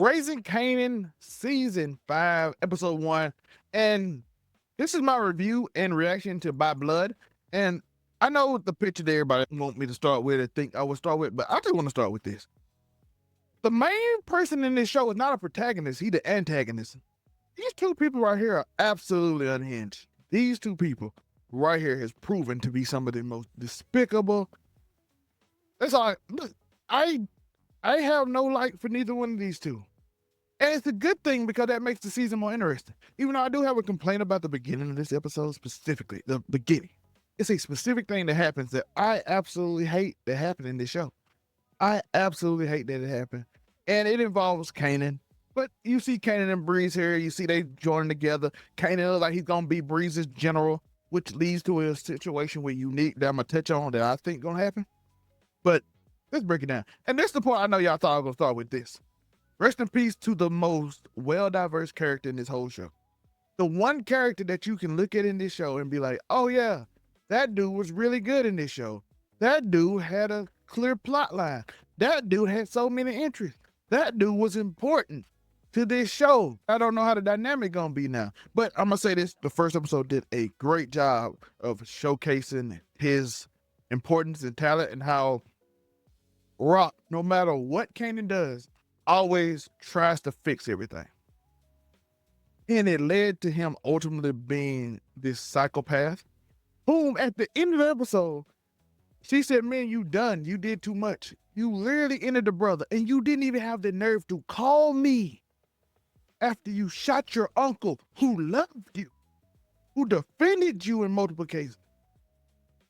Raising Kanan, Season 5, Episode 1. And this is my review and reaction to By Blood. And I know the picture that everybody want me to start with and think I would start with, but I just want to start with this. The main person in this show is not a protagonist, he's the antagonist. These two people right here are absolutely unhinged. These two people right here has proven to be some of the most despicable. That's all. Look, I have no like for neither one of these two. And it's a good thing because that makes the season more interesting. Even though I do have a complaint about the beginning of this episode specifically, the beginning. It's a specific thing that happens that I absolutely hate that happened in this show. I absolutely hate that it happened. And it involves Kanan. But you see Kanan and Breeze here. You see they joining together. Kanan looks like he's going to be Breeze's general, which leads to a situation with Unique that I'm going to touch on that I think going to happen. But let's break it down. And this is the point I know y'all thought I was going to start with this. Rest in peace to the most well-diverse character in this whole show. The one character that you can look at in this show and be like, oh yeah, that dude was really good in this show. That dude had a clear plot line. That dude had so many entries. That dude was important to this show. I don't know how the dynamic gonna be now, but I'm gonna say this, the first episode did a great job of showcasing his importance and talent and how Rock, no matter what Kanan does, always tries to fix everything. And it led to him ultimately being this psychopath, whom at the end of the episode, she said, man, you done. You did too much. You literally ended the brother, and you didn't even have the nerve to call me after you shot your uncle who loved you, who defended you in multiple cases.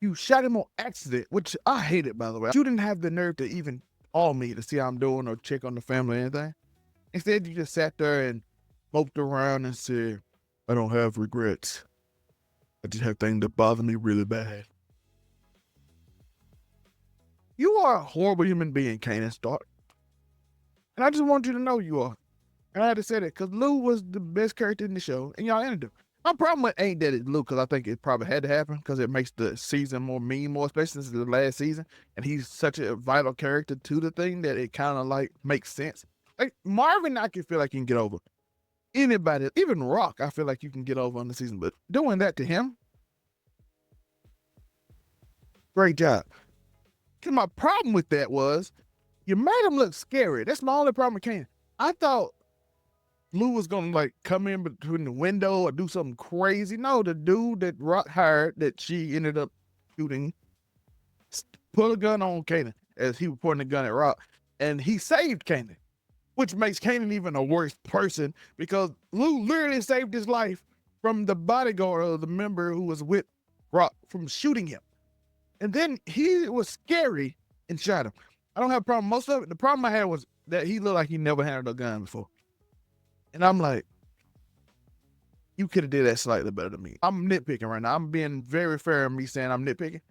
You shot him on accident, which I hated, by the way. You didn't have the nerve to even call me to see how I'm doing or check on the family or anything. Instead, you just sat there and moped around and said, I don't have regrets. I just have things that bother me really bad. You are a horrible human being, Kanan Stark. And I just want you to know you are. And I had to say that because Lou was the best character in the show, and y'all ended him. My problem with ain't that it's Lou, because I think it probably had to happen because it makes the season more mean, more especially since the last season. And he's such a vital character to the thing that it kind of like makes sense. Like Marvin, I can feel like you can get over. Anybody, even Rock, I feel like you can get over on the season. But doing that to him, great job. Because my problem with that was you made him look scary. That's my only problem with Kanan. I thought Lou was gonna like come in between the window or do something crazy. No, the dude that Rock hired that she ended up shooting put a gun on Kanan as he was pointing the gun at Rock, and he saved Kanan, which makes Kanan even a worse person because Lou literally saved his life from the bodyguard or the member who was with Rock from shooting him. And then he was scary and shot him. I don't have a problem. Most of it, the problem I had was that he looked like he never handled a gun before. And I'm like, you could have did that slightly better than me. I'm nitpicking right now. I'm being very fair in me saying I'm nitpicking.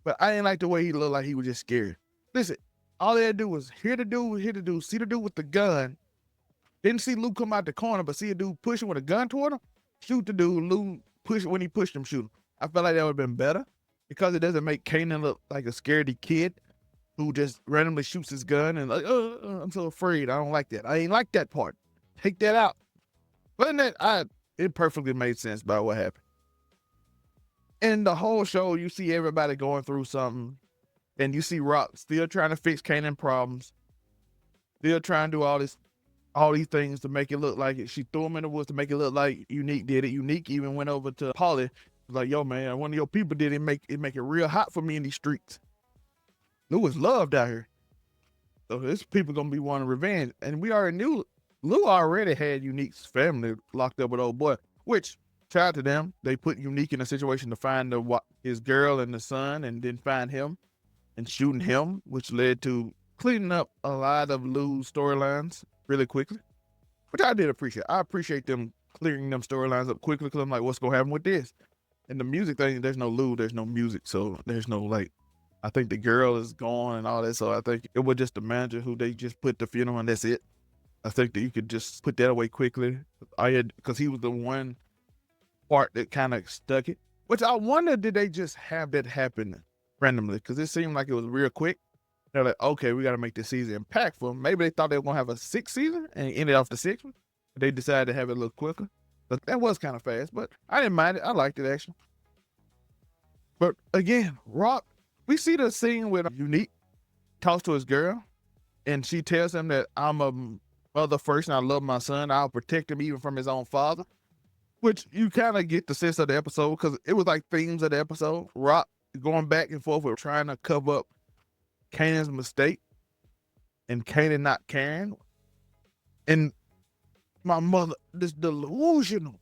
But I didn't like the way he looked like he was just scared. Listen, all they had to do was see the dude with the gun. Didn't see Lou come out the corner, but see a dude pushing with a gun toward him. Shoot the dude, Lou push when he pushed him, shoot him. I felt like that would have been better because it doesn't make Kanan look like a scaredy kid who just randomly shoots his gun and like, I'm so afraid. I don't like that. I ain't like that part. Take that out. But in that, it perfectly made sense by what happened. In the whole show, you see everybody going through something, and you see Rock still trying to fix Kanan problems, still trying to do all these things to make it look like it. She threw him in the woods to make it look like Unique did it. Unique even went over to Polly, like, yo, man, one of your people did it, make it real hot for me in these streets. Lou is loved out here. So this people gonna be wanting revenge. And we already knew Lou already had Unique's family locked up with old boy, which, shout out to them. They put Unique in a situation to find his girl and the son and then find him and shooting him, which led to cleaning up a lot of Lou's storylines really quickly, which I did appreciate. I appreciate them clearing them storylines up quickly because I'm like, what's going to happen with this? And the music thing, there's no Lou, there's no music. So there's no like, I think the girl is gone and all that. So I think it was just the manager who they just put the funeral and that's it. I think that you could just put that away quickly. Because he was the one part that kind of stuck it. Which I wonder, did they just have that happen randomly? Because it seemed like it was real quick. They're like, okay, we got to make this season impactful. Maybe they thought they were going to have a 6th season and it ended off the 6th one. They decided to have it a little quicker. But that was kind of fast, but I didn't mind it. I liked it, actually. But again, Rock, we see the scene with Unique talks to his girl, and she tells him that I'm a mother first and I love my son. I'll protect him even from his own father, which you kind of get the sense of the episode because it was like themes of the episode. Rock going back and forth with trying to cover up Kanan's mistake and Kanan not caring. And my mother, this delusional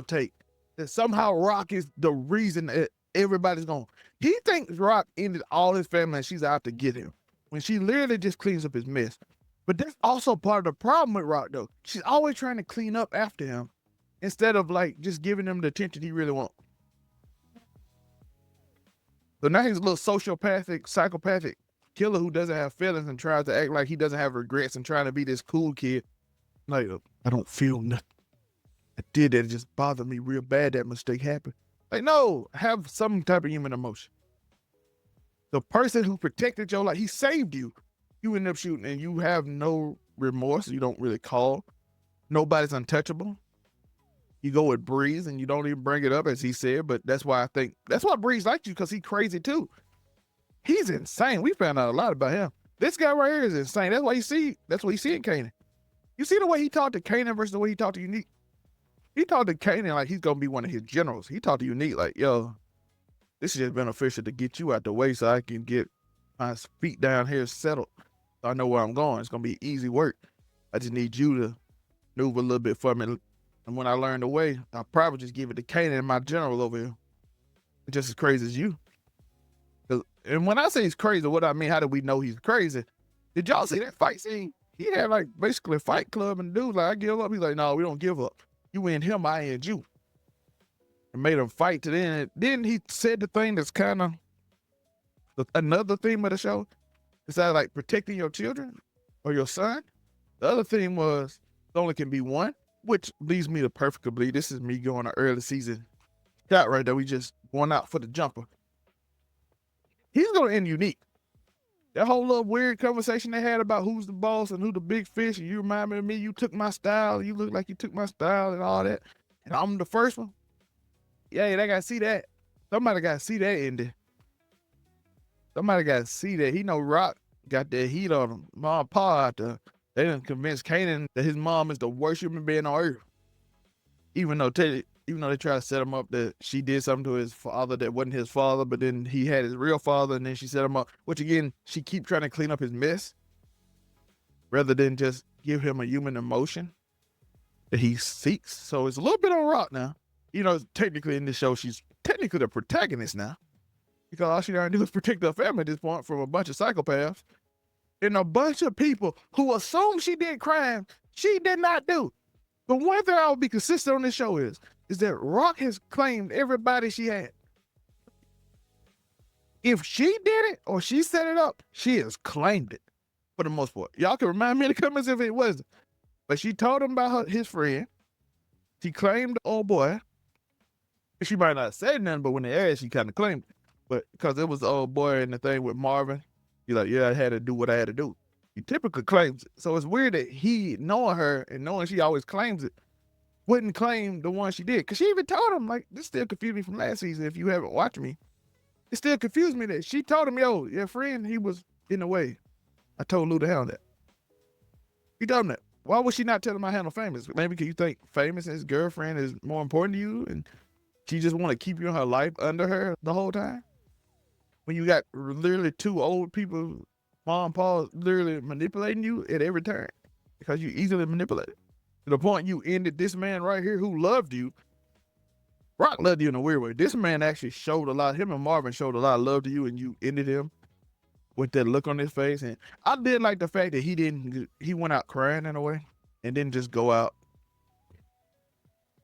take that somehow Rock is the reason that everybody's gone. He thinks Rock ended all his family and she's out to get him when she literally just cleans up his mess. But that's also part of the problem with Rock, though. She's always trying to clean up after him instead of like just giving him the attention he really wants. So now he's a little sociopathic, psychopathic killer who doesn't have feelings and tries to act like he doesn't have regrets and trying to be this cool kid. Like, I don't feel nothing. I did that. It just bothered me real bad that mistake happened. Like, no, have some type of human emotion. The person who protected your life, he saved you. You end up shooting and you have no remorse. You don't really call. Nobody's untouchable. You go with Breeze and you don't even bring it up, as he said, but that's why Breeze liked you, because he's crazy too. He's insane. We found out a lot about him. This guy right here is insane. That's what you see in Kanan. You see the way he talked to Kanan versus the way he talked to Unique? He talked to Kanan like he's gonna be one of his generals. He talked to Unique like, yo, this is just beneficial to get you out the way so I can get my feet down here settled. So I know where I'm going. It's gonna be easy work. I just need you to move a little bit for me. And when I learn the way, I'll probably just give it to Kanan, my general over here. Just as crazy as you. And when I say he's crazy, what I mean, how do we know he's crazy? Did y'all see that fight scene? He had like basically a fight club and dude like, I give up. He's like, no, we don't give up. You end him, I end you. And made him fight to the end. Then he said the thing that's kind of another theme of the show. It's either like protecting your children or your son. The other theme was it only can be one, which leads me to perfectly believe this is me going to early season shot right there. We just going out for the jumper. He's going to end Unique. That whole little weird conversation they had about who's the boss and who the big fish, and you remind me of me, you took my style, you look like you took my style and all that, and I'm the first one. Yeah, they got to see that. Somebody got to see that ending. Somebody got to see that. He know Rock got that heat on him. Mom and Pa out there. They done convinced Kanan that his mom is the worst human being on earth. Even though they try to set him up that she did something to his father that wasn't his father, but then he had his real father, and then she set him up, which again, she keep trying to clean up his mess rather than just give him a human emotion that he seeks. So it's a little bit on Rock now. You know, technically in this show, she's technically the protagonist now, because all she trying to do is protect her family at this point from a bunch of psychopaths and a bunch of people who assume she did crime she did not do. But one thing I will be consistent on this show is that Rock has claimed everybody she had. If she did it or she set it up, she has claimed it for the most part. Y'all can remind me in the comments if it wasn't. But she told him about his friend. She claimed the old boy. She might not have said nothing, but when they asked, she kind of claimed it. But because it was the old boy and the thing with Marvin, he's like, yeah, I had to do what I had to do. He typically claims it. So it's weird that he, knowing her and knowing she always claims it, wouldn't claim the one she did. Because she even told him, like, this still confused me from last season. If you haven't watched me, it still confused me that she told him, yo, your friend, he was in the way. I told Lou to handle that. He told him that. Why would she not tell him I handle Famous? Maybe because you think Famous and his girlfriend is more important to you and she just want to keep you in her life under her the whole time? When you got literally two old people, Mom and Pa, literally manipulating you at every turn because you easily manipulated. To the point you ended this man right here who loved you. Rock loved you in a weird way. This man actually showed a lot. Him and Marvin showed a lot of love to you, and you ended him with that look on his face. And I did like the fact that he went out crying in a way and didn't just go out.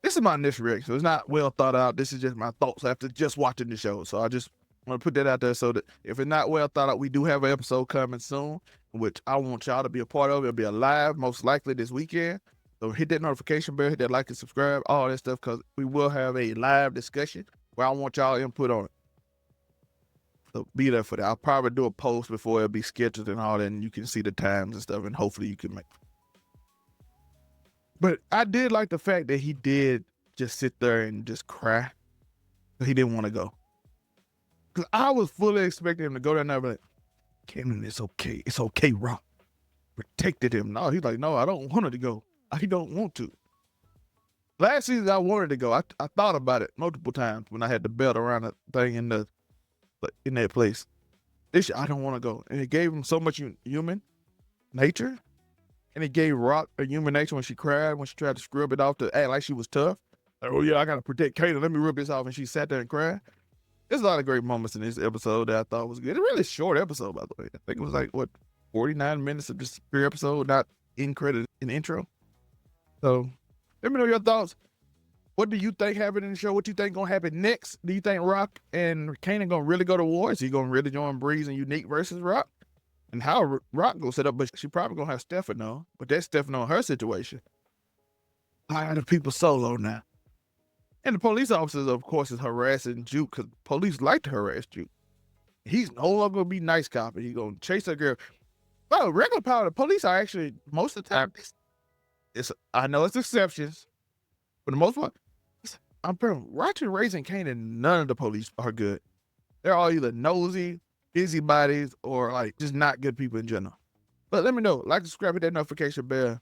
This is my initial reaction. So it's not well thought out. This is just my thoughts after just watching the show. So I just want to put that out there so that if it's not well thought out, we do have an episode coming soon, which I want y'all to be a part of. It'll be a live, most likely this weekend. So hit that notification bell, hit that like and subscribe, all that stuff, because we will have a live discussion where I want y'all input on it. So be there for that. I'll probably do a post before it'll be scheduled and all that, and you can see the times and stuff, and hopefully you can make. But I did like the fact that he did just sit there and just cry. He didn't want to go. Because I was fully expecting him to go down there and be like, Kanan, it's okay. It's okay, Rock. Protected him. No, he's like, no, I don't want it to go. I don't want to. Last season, I wanted to go. I thought about it multiple times when I had the belt around the thing in that place. I don't want to go. And it gave him so much human nature. And it gave Rock a human nature when she cried, when she tried to scrub it off to act like she was tough. Like, oh yeah, I got to protect Kanan. Let me rub this off. And she sat there and cried. There's a lot of great moments in this episode that I thought was good. It's a really short episode, by the way. I think it was like, 49 minutes of just pure episode, not in credit, in intro. So let me know your thoughts. What do you think happened in the show? What you think gonna happen next? Do you think Rock and Kanan gonna really go to war? Is he gonna really join Breeze and Unique versus Rock? And how Rock gonna set up? But she probably gonna have Stefano. But that's Stefano, her situation. Why are the people solo now? And the police officers, of course, is harassing Juke because police like to harass Juke. He's no longer gonna be nice cop, and he's gonna chase that girl. Well, regular power, the police are actually most of the time. I know it's exceptions, but the most part, I'm watching Raising Kanan. None of the police are good. They're all either nosy, busybodies, or like just not good people in general. But let me know. Like, subscribe, hit that notification bell.